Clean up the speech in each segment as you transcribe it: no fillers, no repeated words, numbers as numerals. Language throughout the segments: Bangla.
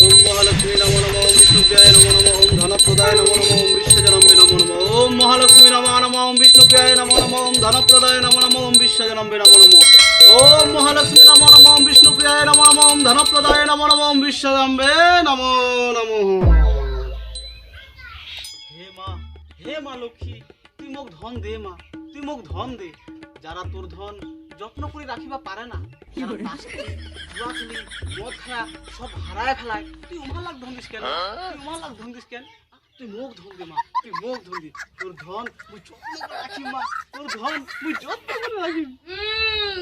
ओम महालक्ष्मी नमो नमः ओम विष्णुप्रियाय नमो नमः ओम धनप्रदाय नमो नमः ओम विश्वजनम्बे नमो नमः ओम महालक्ष्मी नमो नमः ओम विष्णुप्रियाय नमो नमः ओम धनप्रदाय नमो नमः ओम विश्वजनम्बे नमो नमः ओम महालक्ष्मी नमो नमः ओम विष्णुप्रियाय नमो नमः ओम धनप्रदाय नमो नमः ओम विश्वजनम्बे नमो नमः। हे মা লক্ষ্মী, তুই মোক ধন দে মা, তুই মোক ধন দে। যারা তোর ধন যত্ন করে রাখিবা পারে না, যারা তাস খেলি, জুয়া খেলি, মদ খায়া সব হারায় ফেলায়, তুই উমালাক ধন দিস কেন? তুই উমালাক ধন দিস কেন? তুই মোক ধন দে মা, তুই মোক ধন দে। তোর ধন মুই যত্ন করে রাখি মা, তোর ধন মুই যত্ন করে রাখি।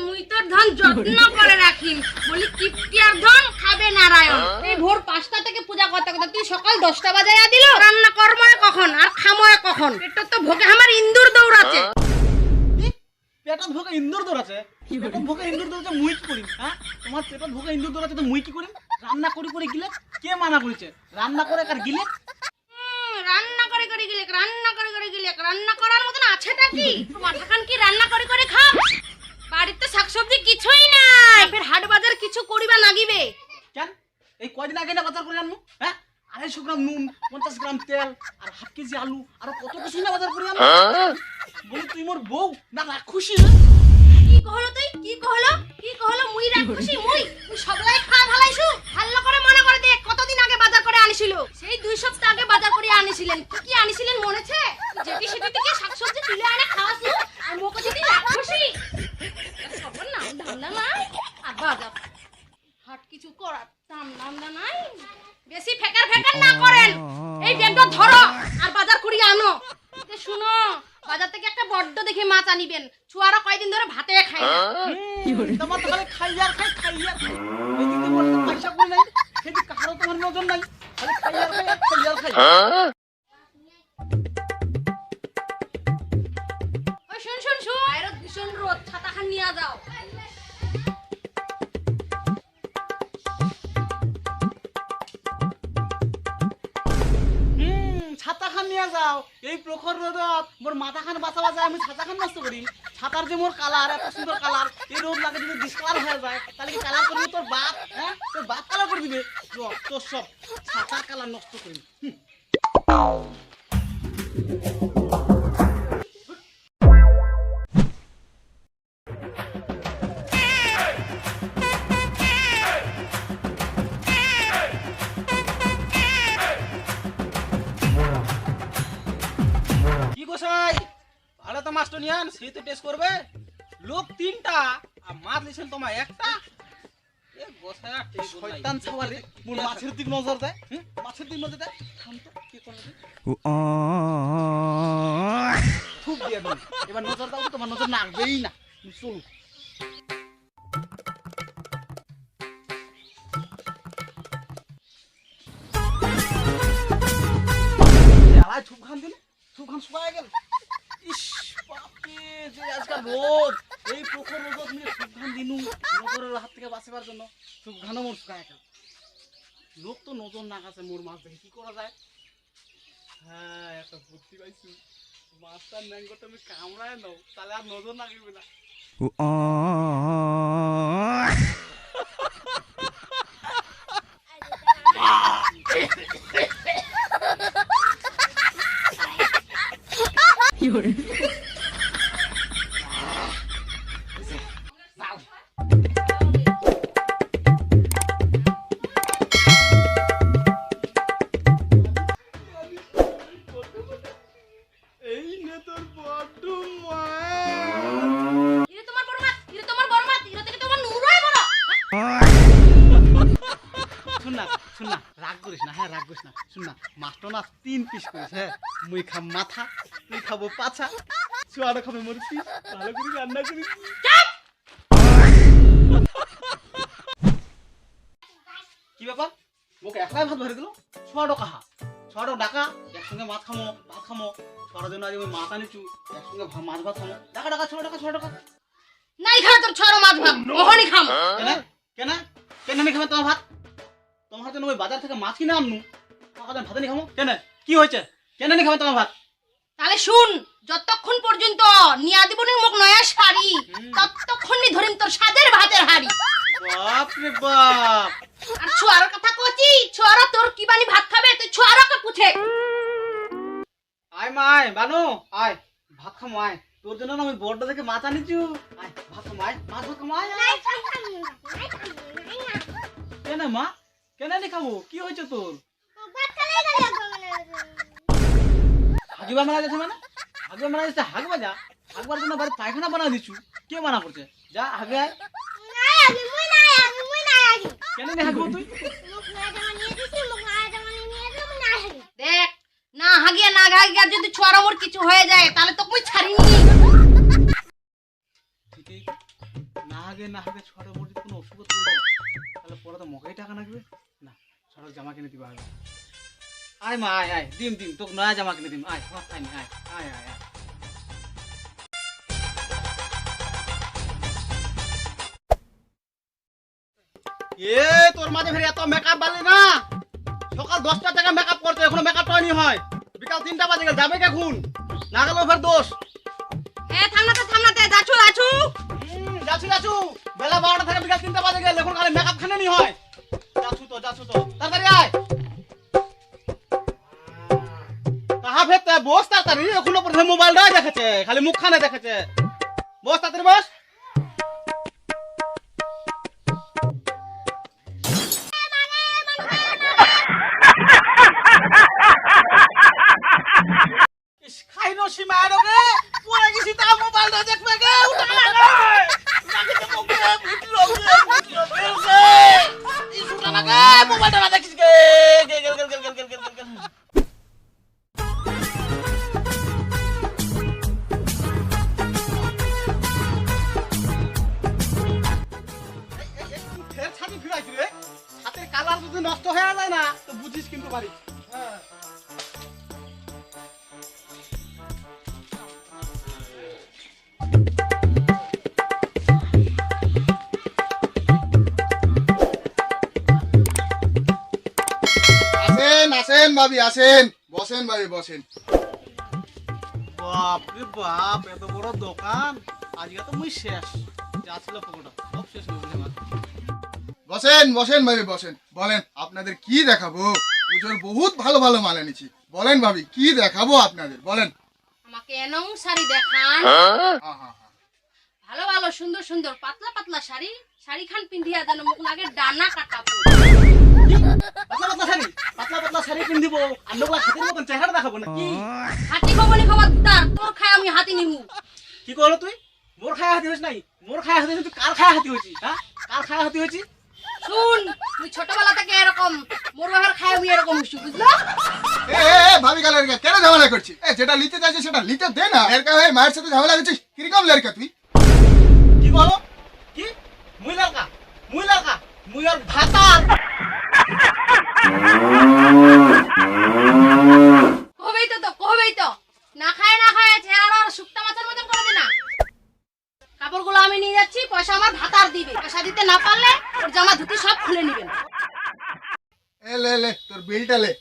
মুই তোর ধন যত্ন করে রাখি, বলি কিপটিয়ার ধন খাবে নারায়ণ। এই ভোর 5টা থেকে পূজা করতে করতে তুই সকাল 10টা বাজায়া দিল। রান্না করময় কখন আর খাময় কখন? এটা তো ভোগে আমার ইন্দুর দৌড়াচ্ছে। পেটত ভোগে ইন্দুর দৌড়াচ্ছে? পেটত ভোগে ইন্দুর দৌড়াচ্ছে মুই কি করিম? হ্যাঁ, তোমার পেটত ভোগে ইন্দুর দৌড়াচ্ছে তো মুই কি করিম? রান্না করে করে গিলে কে মানা করেছে? রান্না করে আর গিলে রান্না করে করে গিলে, রান্না করে করে গিলে, রান্না করার মতন আছেটা কি? মাথা খান কি রান্না করে করে খাও? বাড়িতে শাকসবজি কিছুই নাই, ফের হাট বাজার কিছু করিবা লাগিবে। কেন এই কয়দিন আগে না বাজার করে আনমু? হ্যাঁ, 250 গ্রাম নুন, 50 গ্রাম তেল আর 1/2 কেজি আলু আর কত কিছু না বাজার করে আনমু। বলি তুই মোর বউ না রাক্ষসী? কি কহলো তুই? কি কহলো? কি কহলো? মুই রাক্ষসী? মুই সবলাই খাওয়া ভালাইছু। ভালো করে মনে করে দেখ, কতদিন আগে বাজার করে আনিছিল। সেই 2 সপ্তাহ আগে বাজার করে আনিছিলেন। কি কি আনিছিলেন মনে আছে? যেটি সেটি থেকে শাকসবজি তুলে আনে খাওয়াছু, আর মোকে যদি রাক্ষসী সবার নাম ধান্দা নাই। আর বাজার হাট কিছু করার ধান্দা নাই। বেশি ফেকার ফেকার না করেন, এই ব্যাগটা ধরো আর বাজার করিয়ে আনো। শুনো, বাজার থেকে একটা বড্ড দেখে মাছ আনিবেন। ছুয়ারা কয়দিন ধরে ভাতে খায় না। তোমার তো খালি খাইয়ার খাই খাইয়ার খাই। এই দিকে বলে তো পয়সা কই নাই, সেদিকে কারো তোমার নজর নাই, খালি খাইয়ার খাই আর খাইয়ার খাই। ওই শুন শুন শুন, বাইরে ভীষণ রোদ, ছাতা খান নিয়ে যাও। ছাতা খান নিয়ে যাও। এই প্রখর রোদত মোর মাথা খান বাঁচাবা যায়, আমি ছাতা খান নষ্ট করি? ছাতার যে মোর কালার, এত সুন্দর কালার, এই রোদ লাগে যদি ডিসকালার হয়ে যায় তাহলে কি কালার করবি তোর বাপ? হ্যাঁ, তোর বাপ কালার করে দিবে। তোর সব ছাতার কালার নষ্ট করি। কি গোসাই, ভালো তো মাস্টার নিয়ান, সেই তো টেস্ট করবে। লোক 3টা আর মাছ লিছেন তোমার একটা। এ গোসাই আর টেস্ট শয়তান ছাওয়ারে মোর মাছের দিক নজর দেয়। মাছের দিক নজর দেয়। থাম তো, কি করবে? খুব দিয়ে দিন। এবার নজর দাও তো, তোমার নজর লাগবেই না। চলো। জ্বালায় থুপ খান দিলে, থুপ খান শুকায় গেল। ইস বাপরে, যে আজকাল রোদ, এই প্রখর রোদ নিয়ে থুপ খান দিনু নজরের হাত থেকে বাঁচিবার জন্য থুপ খানও মোর শুকায় গেল। লোক তো নজর না কাছে মোর মাছ দেখে, কি করা যায়? হ্যাঁ, একটা বুদ্ধি পাইছি। মাছটার ম্যাঙ্গোটা আমি কামড়ায় নাও, তাহলে আর নজর লাগবে না। এই নে তোর বড্ড মাছ। ইরে তোমার বড় মাছ, ইরে তোমার বড় মাছ, ইরে থেকে তোমার নুরই বড়। শুন না, শুন না, রাগ করিস না। হ্যাঁ, রাগ করিস না। শুন না, মাছটা না 3 পিস করিস। হ্যাঁ, মুই খাম মাথা, তুই খাবো পাছা, চুয়াটা খাবে মোর পিস। ভালো করে রান্না করিস। কি ব্যাপার, মোকে একলাই ভাত ভরে দিল? ছড়ো কাহা, ছড়ো ডাকা, একসঙ্গে মাছ খামো, ভাত খামো। ছড়ার জন্য আজ আমি মাছ আনিছু, একসঙ্গে মাছ ভাত খামো। ডাকা ডাকা, ছড়ো ডাকা, ছড়ো ডাকা। নাই খাবে তোর ছড় মাছ ভাত, ওহনি খাম। কেন কেন কেন নি খাবে তোমার ভাত? তোমার জন্য ওই বাজার থেকে মাছ কিনে আননু, তোমার ভাতে নি খামো কেন? কি হয়েছে? কেন নি খাবে তোমার ভাত? তাহলে শুন, যতক্ষণ পর্যন্ত নিয়া দিবনির মুখ নয়া শাড়ি, ততক্ষণ ধরিম তোর সাদের ভাতের হাড়ি। বাপ রে বাপ। আর ছুয়ার কথা কইছি বলছি ছোয়ারা তোর কি বানি ভাত খাবে তুই ছোয়ারাকে পুছে। আয় মা আয় বানু আয় ভাত খামো আয় তোর জন্য না আমি বড়টা থেকে মাছ আনিছু আয় ভাত খামো আয় মাছ ভাত খামো আয় আয়। কেন মা কেন নি খাবো কি হয়েছে তোর হাগিবা মারা যাচ্ছে মানে হাগিবা মারা যাচ্ছে হাগবা যা হাগবার জন্য বাড়ি পায়খানা বানা দিছু কে মানা করছে যা আগে আয় কেন নি হাগবো তুই দেখ না হাগিয়া না হাগিয়া যদি ছোয়ারা মোর কিছু হয়ে যায় তাহলে তো কই ছাড়িনি। ঠিকই না হাগে ছোট বড় কোনো অসুখ পড়ে তাহলে পরে তো মকেই টাকা লাগবে না ছোট জামা কিনে দিবা আগে আয় মা আয় আয় দিম তোকে নয়া জামা কিনে দিম আয় আয় আয় আয় আয় আয় এ তোর মাঝে ফের এত মেকআপ বালি না সকাল 10টা থেকে মেকআপ করতে এখনো মেকআপটা নি হয় বিকাল 3টা বাজে গেল যাবে কখন না গেলেও ফের দোষ থামনাতে যাচ্ছু যাচ্ছু বেলা 12টা থেকে বিকাল 3টা বাজে গেল এখন খালি মেকআপ খানে নি হয় যাচ্ছু তো তাড়াতাড়ি আয় কাহা ফেতে বস তাড়াতাড়ি এখনো পর্যন্ত মোবাইলটা দেখেছে খালি মুখখানে দেখেছে বস তাড়াতাড়ি বস খাইনো সীমায় রে পড়ে গেছি তা মোবাইলটা দেখবে গে উঠা লাগা নাকিতে মুখে ভিডিও এই উঠা লাগা মোবাইলটা না দেখিস গে গেল ফের ছাতি ফিরাইছি রে হাতের কালার যদি নষ্ট হয়ে যায় না তো বুঝিস কিন্তু পারি হ্যাঁ আসেন ভাবি আসেন বসেন ভাবি বসেন বাপরে বাপ এত বড় দোকান আজকে তো মুই শেষ যা ছিল পকোড়া সব শেষ হয়ে গেল বসেন বসেন ভাবি বসেন বলেন আপনাদের কি দেখাবো পুজোর বহুত ভালো ভালো মাল এনেছি বলেন ভাবি কি দেখাবো আপনাদের বলেন আমাকে এনং শাড়ি দেখান হ্যাঁ হ্যাঁ হ্যাঁ ভালো ভালো সুন্দর সুন্দর পাতলা পাতলা শাড়ি খান পিন্ধিয়া যেন মুখ লাগে ডানা কাটা পাতলা শাড়ি কিনে দিব আর লোকলা হাতের মতন চেহারা দেখাবো না কি হাতি খবনি খবরদার তোর খায় আমি হাতি নিমু। কি করলো তুই মোর খায়া হাতি হইছ নাই মোর খায়া হাতি তুই কার খায়া হাতি হইছি হ্যাঁ কার খায়া হাতি হইছি শুন তুই ছোটবেলা থেকে এরকম মোর বাবার খায় আমি এরকম হইছি বুঝলো। এ ভাবি গালের কেন ঝামেলা করছিস যেটা নিতে চাইছিস সেটা নিতে দে না লেরকা হয়ে মায়ের সাথে ঝামেলা করছিস কিরকম লেরকা তুই কি বলো কি মুই লালকা মুই আর ভাতার কবেই তো না খায় চেহারা শুকটা মাছের মতন করে দে না। কাপড়গুলো আমি নিয়ে যাচ্ছি পয়সা আমার ভাতার দিবে পয়সা দিতে না পারলে ওর জামা ধুতি সব খুলে নেবেন। এ লে তোর বিলটা লে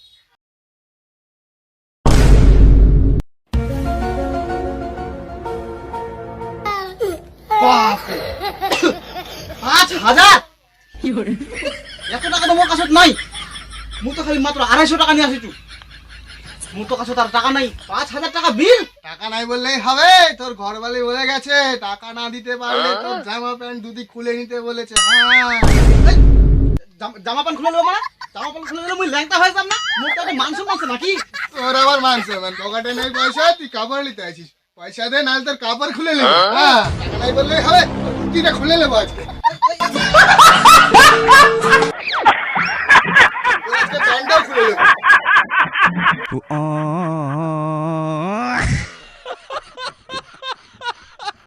বাপ 5000 কি করে এত টাকা তো মোর কাছে নাই মু তো খালি মাত্র 250 টাকা নিয়ে আসিছু মু তো কাছে তার টাকা নাই 5000 টাকা বিল টাকা নাই বললেই হবে তোর ঘরবালি বলে গেছে টাকা না দিতে পারলে তোর জামা প্যান্ট দুদি খুলে নিতে বলেছে হ্যাঁ জামা প্যান্ট খুলে নেবো মানে জামা প্যান্ট খুলে নিলে মুই ল্যাংটা হয়ে যাব না মোর তো মাংস নাকি তোর আবার মানছে পকেটে নেই পয়সা তুই কাপড় নিতে আছিস পয়সা দে নাহলে তোর কাপড় খুলে নেবে হ্যাঁ টাকা নাই বললেই হবে ধুতিটা খুলে নেবো আজকে